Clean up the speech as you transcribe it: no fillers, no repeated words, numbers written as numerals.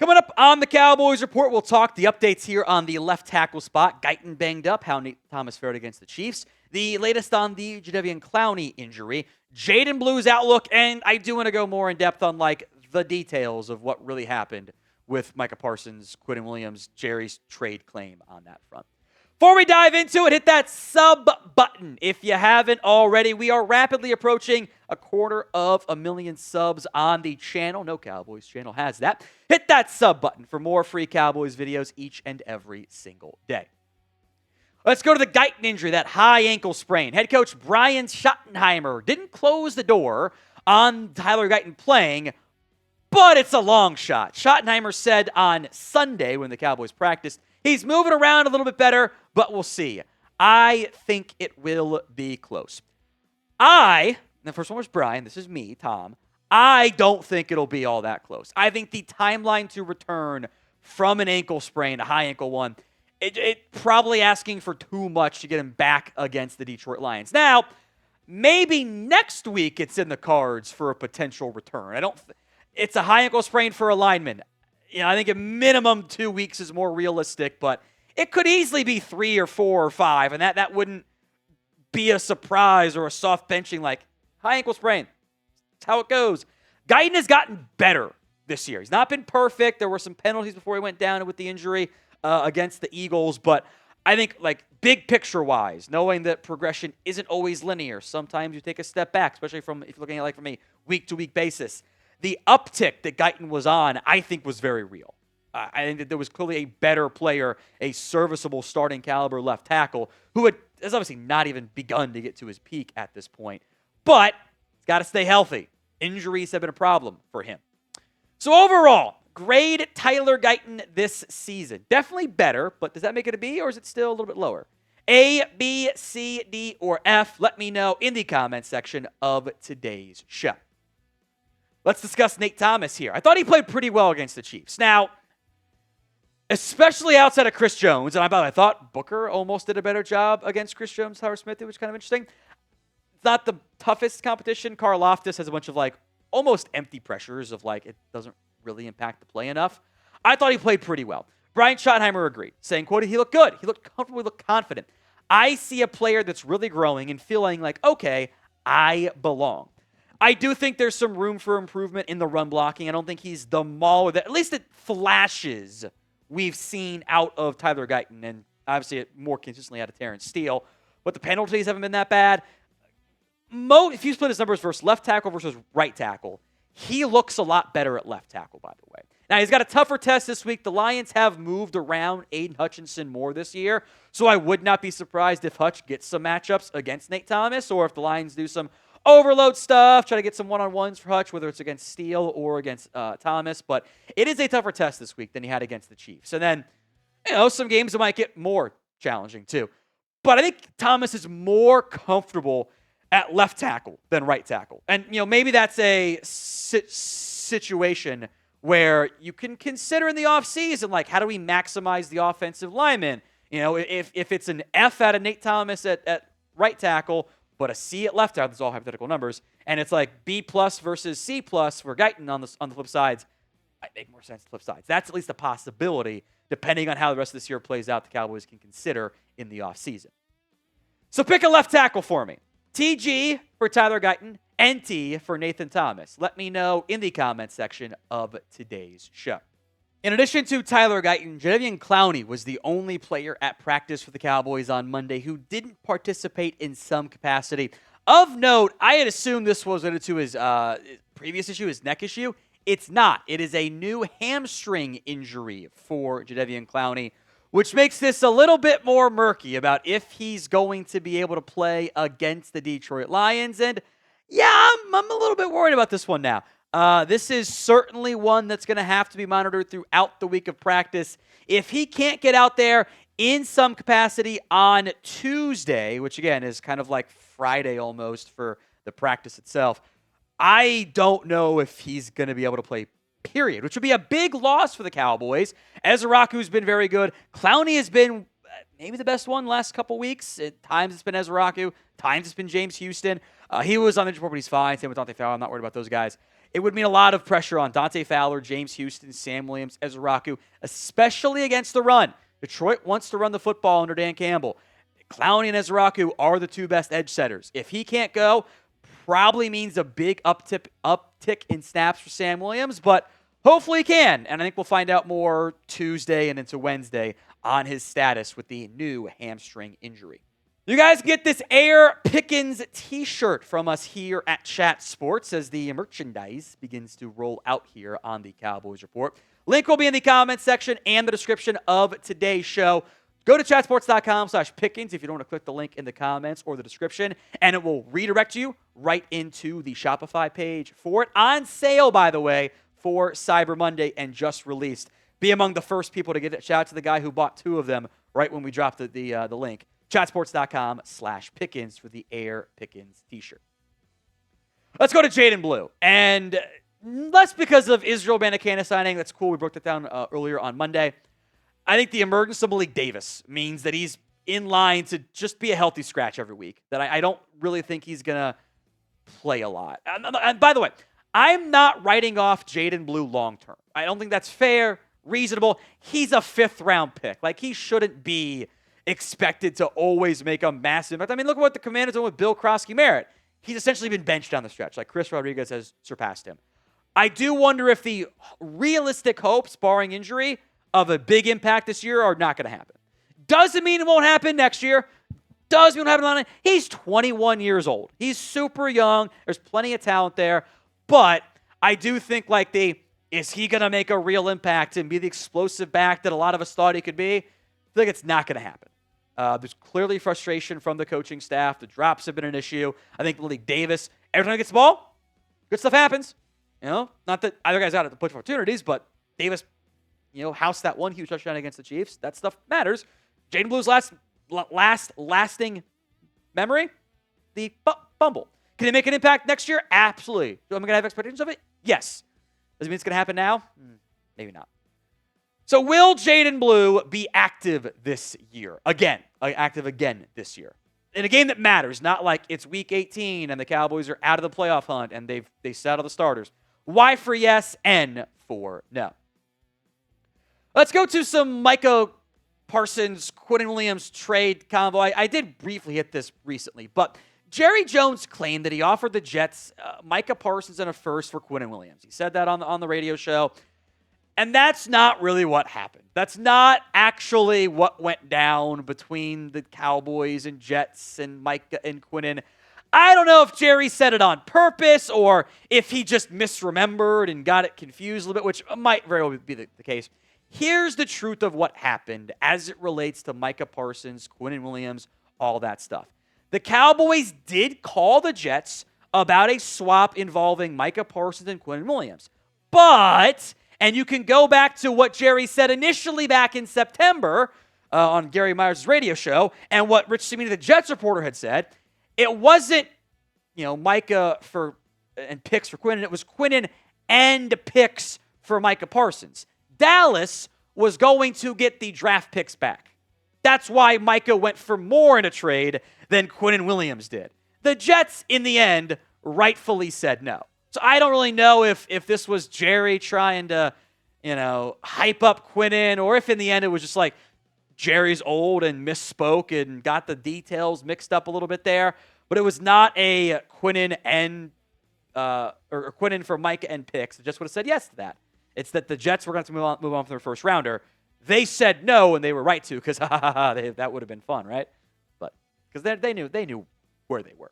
Coming up on the Cowboys Report, we'll talk the updates here on the left tackle spot. Guyton banged up, how Nate Thomas fared against the Chiefs. The latest on the Jadeveon Clowney injury. Jaydon Blue's outlook, and I do want to go more in depth on the details of what really happened with Micah Parsons, Quinnen Williams, Jerry's trade claim on that front. Before we dive into it, hit that sub button if you haven't already. We are rapidly approaching 250,000 subs on the channel. No Cowboys channel has that. Hit that sub button for more free Cowboys videos each and every single day. Let's go to the Guyton injury, that high ankle sprain. Head coach Brian Schottenheimer didn't close the door on Tyler Guyton playing, but it's a long shot. Schottenheimer said on Sunday when the Cowboys practiced, he's moving around a little bit better, but we'll see. I think it will be close. The first one was Brian. This is me, Tom. I don't think it'll be all that close. I think the timeline to return from an ankle sprain, a high ankle one, it probably asking for too much to get him back against the Detroit Lions. Now, maybe next week it's in the cards for a potential return. It's a high ankle sprain for a lineman. I think a minimum 2 weeks is more realistic, but it could easily be 3 or 4 or 5, and that wouldn't be a surprise or a soft benching high ankle sprain. That's how it goes. Guyton has gotten better this year. He's not been perfect. There were some penalties before he went down with the injury against the Eagles, but I think big picture-wise, knowing that progression isn't always linear. Sometimes you take a step back, especially if you're looking at from a week-to-week basis. The uptick that Guyton was on, I think, was very real. I think that there was clearly a better player, a serviceable starting caliber left tackle, who has obviously not even begun to get to his peak at this point. But he's got to stay healthy. Injuries have been a problem for him. So overall, grade Tyler Guyton this season. Definitely better, but does that make it a B, or is it still a little bit lower? A, B, C, D, or F? Let me know in the comments section of today's show. Let's discuss Nate Thomas here. I thought he played pretty well against the Chiefs. Now, especially outside of Chris Jones, and I thought Booker almost did a better job against Chris Jones, Howard Smith, which is kind of interesting. It's not the toughest competition. Karlaftis has a bunch of almost empty pressures of it doesn't really impact the play enough. I thought he played pretty well. Brian Schottenheimer agreed, saying, quote, he looked good. He looked comfortable. He looked confident. I see a player that's really growing and feeling okay, I belong. I do think there's some room for improvement in the run blocking. I don't think he's the mauler that, at least it flashes, we've seen out of Tyler Guyton, and obviously more consistently out of Terrence Steele. But the penalties haven't been that bad. If you split his numbers versus left tackle versus right tackle, he looks a lot better at left tackle, by the way. Now, he's got a tougher test this week. The Lions have moved around Aiden Hutchinson more this year, so I would not be surprised if Hutch gets some matchups against Nate Thomas, or if the Lions do some overload stuff, try to get some one-on-ones for Hutch, whether it's against Steele or against Thomas. But it is a tougher test this week than he had against the Chiefs. And then, some games that might get more challenging too. But I think Thomas is more comfortable at left tackle than right tackle. And, maybe that's a situation where you can consider in the offseason, how do we maximize the offensive lineman? If it's an F out of Nate Thomas at right tackle, but a C at left tackle, these are all hypothetical numbers, and it's B plus versus C plus for Guyton on the flip sides, I make more sense to flip sides. That's at least a possibility, depending on how the rest of this year plays out, the Cowboys can consider in the offseason. So pick a left tackle for me. TG for Tyler Guyton, NT for Nathan Thomas. Let me know in the comments section of today's show. In addition to Tyler Guyton, Jadeveon Clowney was the only player at practice for the Cowboys on Monday who didn't participate in some capacity. Of note, I had assumed this was related to his previous issue, his neck issue. It's not. It is a new hamstring injury for Jadeveon Clowney, which makes this a little bit more murky about if he's going to be able to play against the Detroit Lions. And yeah, I'm a little bit worried about this one now. This is certainly one that's going to have to be monitored throughout the week of practice. If he can't get out there in some capacity on Tuesday, which again is kind of like Friday almost for the practice itself, I don't know if he's going to be able to play, period, which would be a big loss for the Cowboys. Ezraku's been very good. Clowney has been maybe the best one the last couple weeks. At times it's been Ezraku. Times it's been James Houston. He was on the injury report, but he's fine. Same with Dante Fowler. I'm not worried about those guys. it would mean a lot of pressure on Dante Fowler, James Houston, Sam Williams, Ezraku, especially against the run. Detroit wants to run the football under Dan Campbell. Clowney and Ezraku are the two best edge setters. If he can't go, probably means a big uptick in snaps for Sam Williams, but hopefully he can. And I think we'll find out more Tuesday and into Wednesday on his status with the new hamstring injury. You guys get this Air Pickens t-shirt from us here at Chat Sports as the merchandise begins to roll out here on the Cowboys Report. Link will be in the comments section and the description of today's show. Go to chatsports.com/Pickens if you don't want to click the link in the comments or the description, and it will redirect you right into the Shopify page for it. On sale, by the way, for Cyber Monday and just released. Be among the first people to get it. Shout out to the guy who bought 2 of them right when we dropped the link. Chatsports.com/Pickens for the Air Pickens t-shirt. Let's go to Jaydon Blue. And less because of Israel Banacana signing. That's cool. We broke that down earlier on Monday. I think the emergence of Malik Davis means that he's in line to just be a healthy scratch every week. That I don't really think he's going to play a lot. And by the way, I'm not writing off Jaydon Blue long term. I don't think that's fair, reasonable. He's a 5th-round pick. Like, he shouldn't be expected to always make a massive impact. I mean, look at what the Commanders did with Bill Krosky-Merritt. He's essentially been benched down the stretch. Like, Chris Rodriguez has surpassed him. I do wonder if the realistic hopes, barring injury, of a big impact this year are not going to happen. Doesn't mean it won't happen next year. Doesn't mean it won't happen on it. He's 21 years old. He's super young. There's plenty of talent there. But I do think, like, is he going to make a real impact and be the explosive back that a lot of us thought he could be? I think it's not going to happen. There's clearly frustration from the coaching staff. The drops have been an issue. I think Malik Davis, every time he gets the ball, good stuff happens. You know, not that either guy's out at the push opportunities, but Davis, house that one huge touchdown against the Chiefs. That stuff matters. Jaydon Blue's lasting memory, the fumble. Can he make an impact next year? Absolutely. Am I going to have expectations of it? Yes. Does it mean it's going to happen now? Maybe not. So will Jaydon Blue be active this year? Active again this year. In a game that matters, not like it's week 18 and the Cowboys are out of the playoff hunt and they settled the starters. Y for yes, N for no. Let's go to some Micah Parsons, Quinnen Williams trade convoy. I did briefly hit this recently, but Jerry Jones claimed that he offered the Jets Micah Parsons and a first for Quinnen Williams. He said that on the radio show, and that's not really what happened. That's not actually what went down between the Cowboys and Jets and Micah and Quinnen. I don't know if Jerry said it on purpose or if he just misremembered and got it confused a little bit, which might very well be the case. Here's the truth of what happened as it relates to Micah Parsons, Quinnen Williams, all that stuff. The Cowboys did call the Jets about a swap involving Micah Parsons and Quinnen Williams. But, and you can go back to what Jerry said initially back in September on Gary Myers' radio show and what Rich Cimini, the Jets reporter, had said, it wasn't, Micah and picks for Quinnen. It was Quinnen and picks for Micah Parsons. Dallas was going to get the draft picks back. That's why Micah went for more in a trade than Quinnen Williams did. The Jets, in the end, rightfully said no. So I don't really know if this was Jerry trying to, hype up Quinnen, or if in the end it was just like Jerry's old and misspoke and got the details mixed up a little bit there. But it was not a Quinnen and or Quinnen for Micah and picks. It just would have said yes to that. It's that the Jets were going to move on from their first rounder. They said no, and they were right to, because that would have been fun, right? But because they knew where they were.